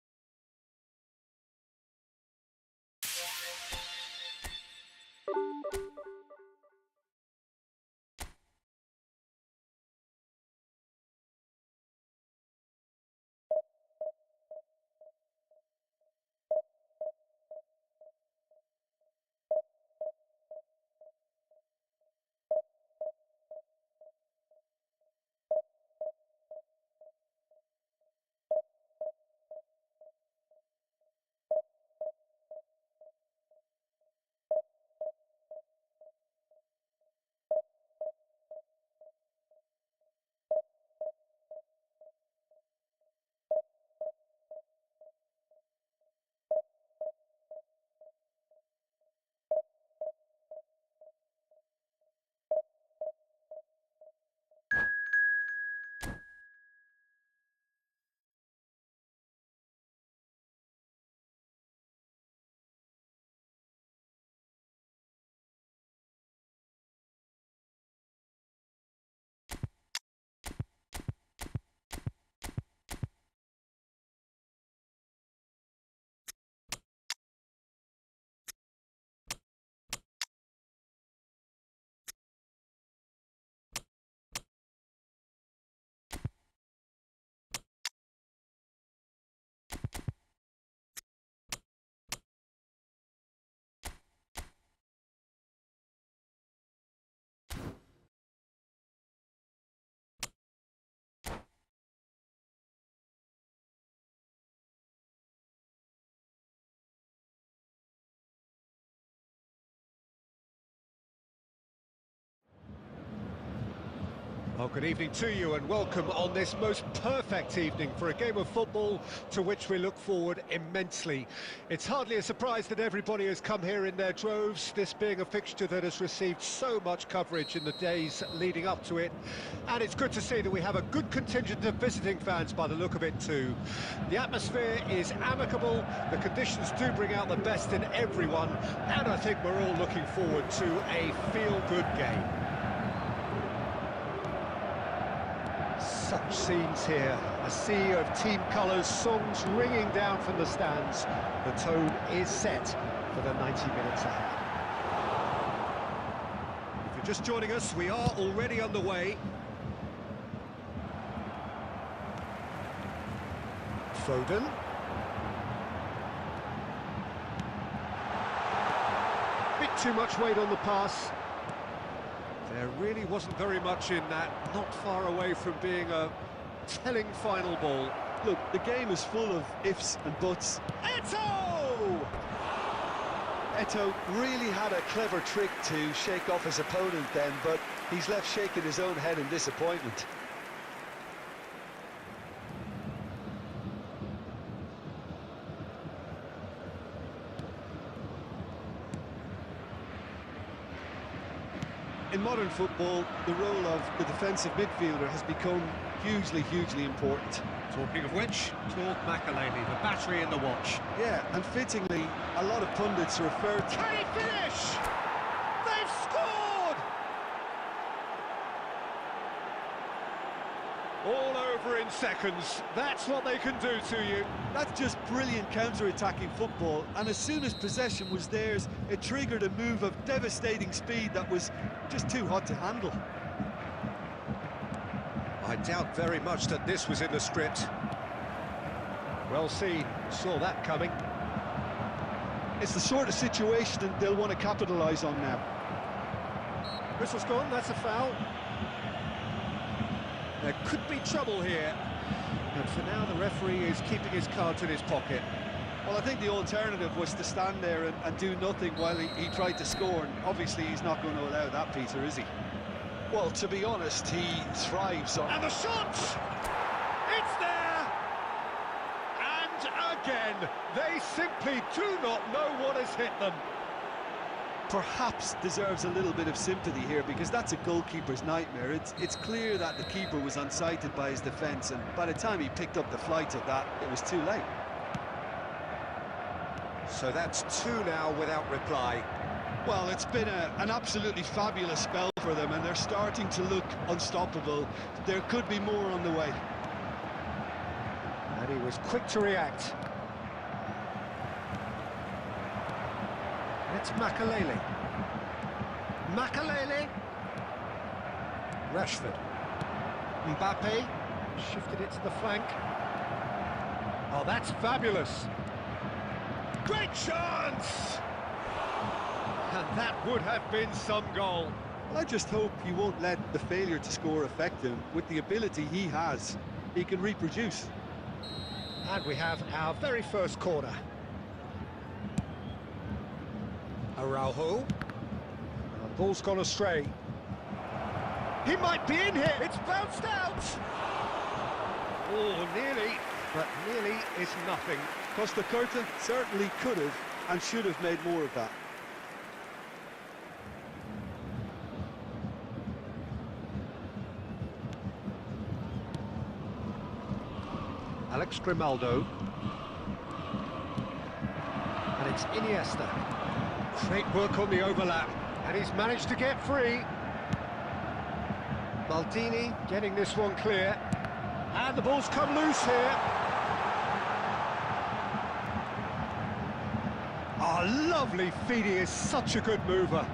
Well, good evening to you and welcome on this most perfect evening for a game of football to which we look forward immensely. It's hardly a surprise that everybody has come here in their droves, this being a fixture that has received so much coverage in the days leading up to it. And it's good to see that we have a good contingent of visiting fans by the look of it too. The atmosphere is amicable, the conditions do bring out the best in everyone, and I think we're all looking forward to a feel-good game. Such scenes here, a sea of team colours, songs ringing down from the stands. The tone is set for the 90 minutes ahead. If you're just joining us, we are already underway. Foden. Bit too much weight on the pass. There really wasn't very much in that, not far away from being a telling final ball. Look, the game is full of ifs and buts. Eto'o! Eto'o really had a clever trick to shake off his opponent then, but he's left shaking his own head in disappointment. In modern football, the role of the defensive midfielder has become hugely important. Talking of which, Claude Makelele, the battery in the watch. Yeah, and fittingly, a lot of pundits refer to... Can he finish? They've scored! All over in seconds. That's what they can do to you. That's just brilliant counter-attacking football, and as soon as possession was theirs, it triggered a move of devastating speed that was just too hot to handle. I doubt very much that this was in the script. Well seen, saw that coming. It's the sort of situation they'll want to capitalise on now. Whistle's gone, that's a foul. There could be trouble here. And for now, the referee is keeping his cards in his pocket. Well, I think the alternative was to stand there and do nothing while he tried to score, and obviously he's not going to allow that, Peter, is he? Well, to be honest, he thrives on... And the shot! It's there! And again, they simply do not know what has hit them. Perhaps deserves a little bit of sympathy here, because that's a goalkeeper's nightmare. It's clear that the keeper was unsighted by his defence, and by the time he picked up the flight of that, it was too late. So that's two now without reply. Well, it's been an absolutely fabulous spell for them, and they're starting to look unstoppable. There could be more on the way. And he was quick to react. It's Makelele. Makelele. Rashford. Mbappe. Shifted it to the flank. Oh, that's fabulous. Great chance! And that would have been some goal. I just hope he won't let the failure to score affect him. With the ability he has, he can reproduce. And we have our very first corner. Araujo. The ball's gone astray. He might be in here. It's bounced out. Oh, nearly, but nearly is nothing. Costa Curta certainly could have and should have made more of that. Alex Grimaldo. And it's Iniesta. Great work on the overlap. And he's managed to get free. Maldini getting this one clear. And the ball's come loose here. Oh, lovely feed, he is such a good mover.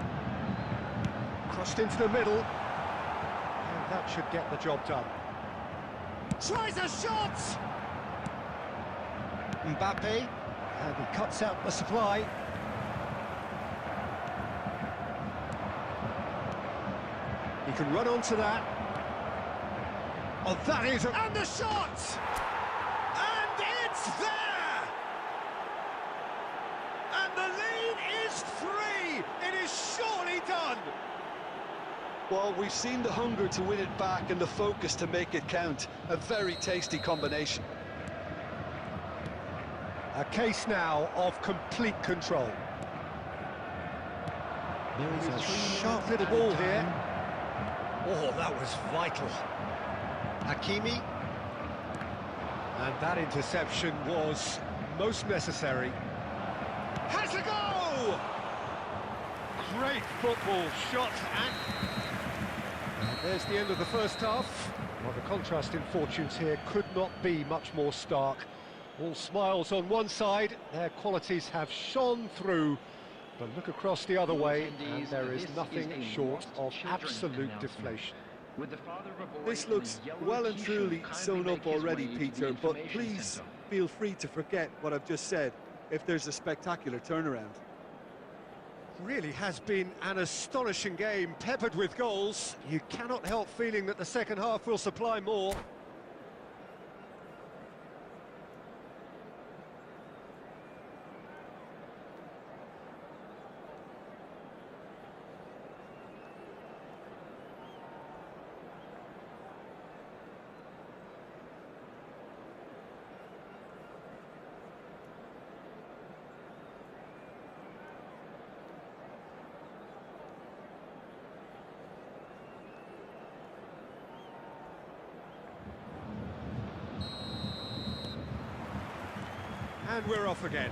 Crossed into the middle. And that should get the job done. Tries a shot! Mbappe, and he cuts out the supply. He can run onto that. Oh, that is a... And the shot! And it's there! And the lead is 3! It is surely done! Well, we've seen the hunger to win it back and the focus to make it count. A very tasty combination. A case now of complete control. There is A a sharp little ball here. Oh, that was vital. Hakimi. And that interception was most necessary. Has a go! Great football shot, and there's the end of the first half. Well, the contrast in fortunes here could not be much more stark. All smiles on one side, their qualities have shone through. But look across the other way, and there is nothing short of absolute deflation. This looks well and truly sewn up already, Peter, but please feel free to forget what I've just said if there's a spectacular turnaround. Really has been an astonishing game, peppered with goals. You cannot help feeling that the second half will supply more. And we're off again.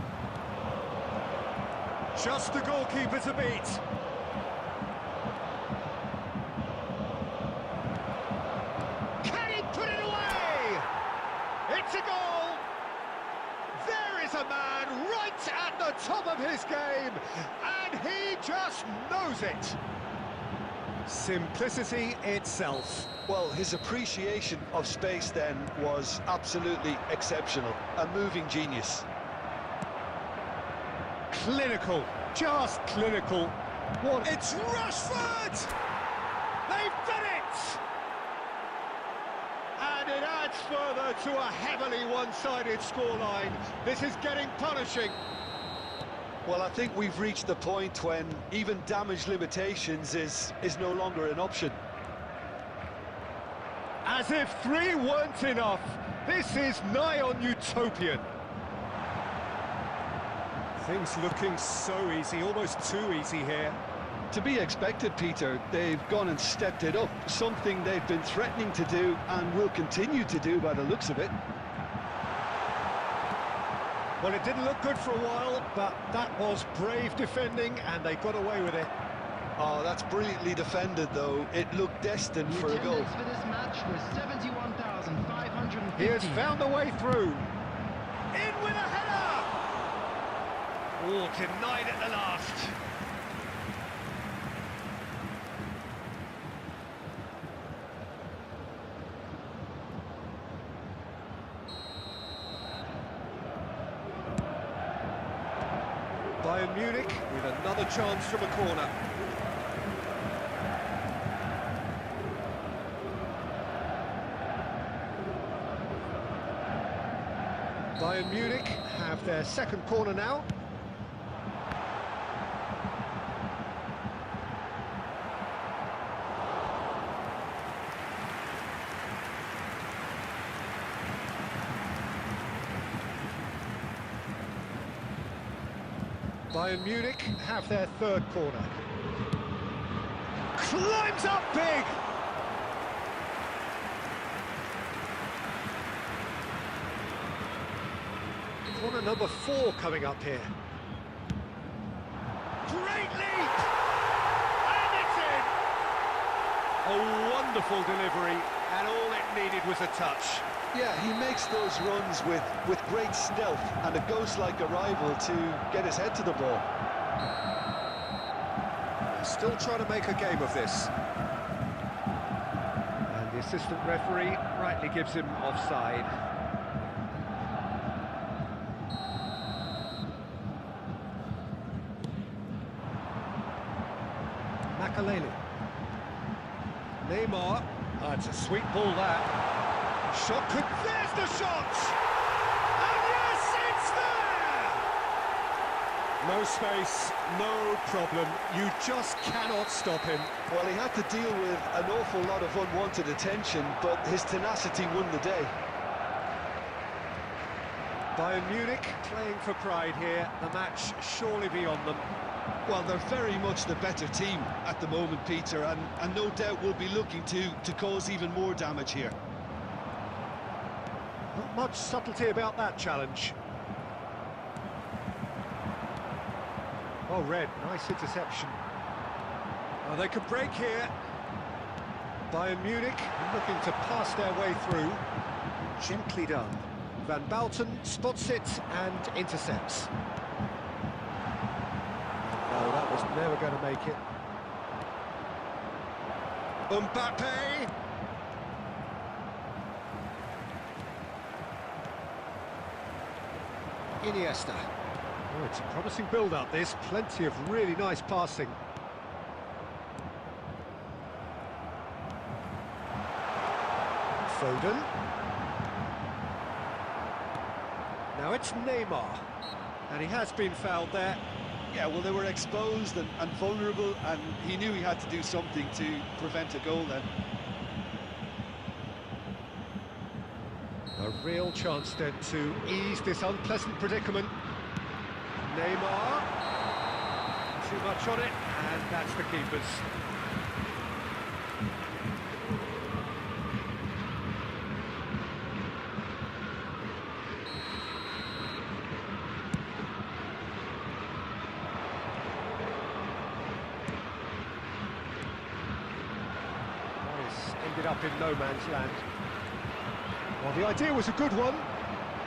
Just the goalkeeper to beat. Can he put it away? It's a goal! There is a man right at the top of his game, and he just knows it. Simplicity itself. Well, his appreciation of space then was absolutely exceptional. A moving genius. Clinical, just clinical. What? It's Rashford! They've done it! And it adds further to a heavily one-sided scoreline. This is getting punishing. Well, I think we've reached the point when even damage limitations is no longer an option. As if 3 weren't enough, this is nigh on utopian. Things looking so easy, almost too easy here. To be expected, Peter. They've gone and stepped it up, something they've been threatening to do and will continue to do by the looks of it. Well, it didn't look good for a while, but that was brave defending, and they got away with it. Oh, that's brilliantly defended, though. It looked destined for a goal. The attendance for this match was 71,550. He has found a way through. In with a header! Oh, denied at the last. Bayern Munich with another chance from a corner. Bayern Munich have their second corner now. Bayern Munich have their third corner. Climbs up big! Corner number 4 coming up here. Great leap! And it's in! A wonderful delivery, and all it needed was a touch. Yeah, he makes those runs with great stealth and a ghost-like arrival to get his head to the ball. Still trying to make a game of this. And the assistant referee rightly gives him offside. Makalele. Neymar. Oh, it's a sweet ball that. Shot could... There's the shot! And yes, it's there! No space, no problem. You just cannot stop him. Well, he had to deal with an awful lot of unwanted attention, but his tenacity won the day. Bayern Munich playing for pride here. The match surely beyond them. Well, they're very much the better team at the moment, Peter, and no doubt will be looking to cause even more damage here. Not much subtlety about that challenge. Oh, Red, nice interception. Oh, they could break here. Bayern Munich looking to pass their way through. Gently done. Van Balten spots it and intercepts. No, that was never going to make it. Mbappe! Iniesta. Oh, it's a promising build-up, this. Plenty of really nice passing. Foden. Now it's Neymar. And he has been fouled there. Yeah, well, they were exposed and vulnerable, and he knew he had to do something to prevent a goal then. A real chance then to ease this unpleasant predicament. Neymar. Too much on it, and that's the keeper's. Ended up in no man's land. Well, the idea was a good one.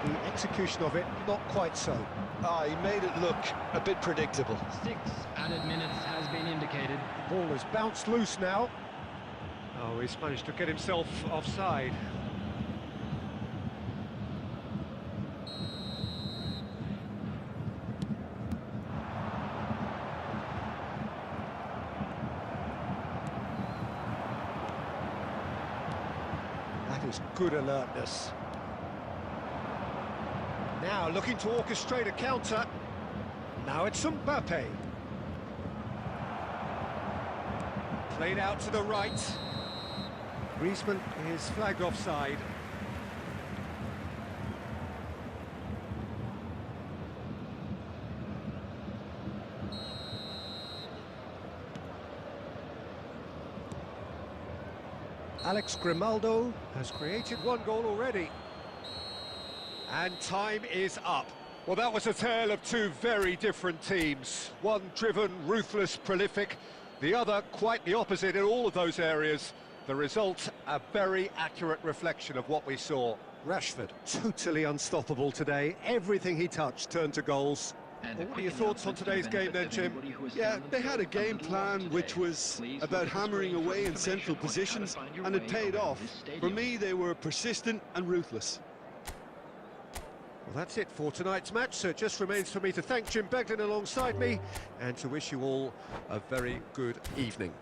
The execution of it, not quite so. Ah, he made it look a bit predictable. 6 added minutes has been indicated. Ball has bounced loose now. Oh, he's managed to get himself offside. That is good alertness. Now looking to orchestrate a counter. Now it's Mbappe. Played out to the right. Griezmann is flagged offside. Alex Grimaldo has created one goal already. And time is up. Well, that was a tale of two very different teams. One driven, ruthless, prolific. The other quite the opposite in all of those areas. The result, a very accurate reflection of what we saw. Rashford, totally unstoppable today. Everything he touched turned to goals. What are your thoughts on today's game then, Jim? Yeah, they had a game plan which was about hammering away in central positions, and it paid off. For me, they were persistent and ruthless. Well, that's it for tonight's match, so it just remains for me to thank Jim Beglin alongside me and to wish you all a very good evening.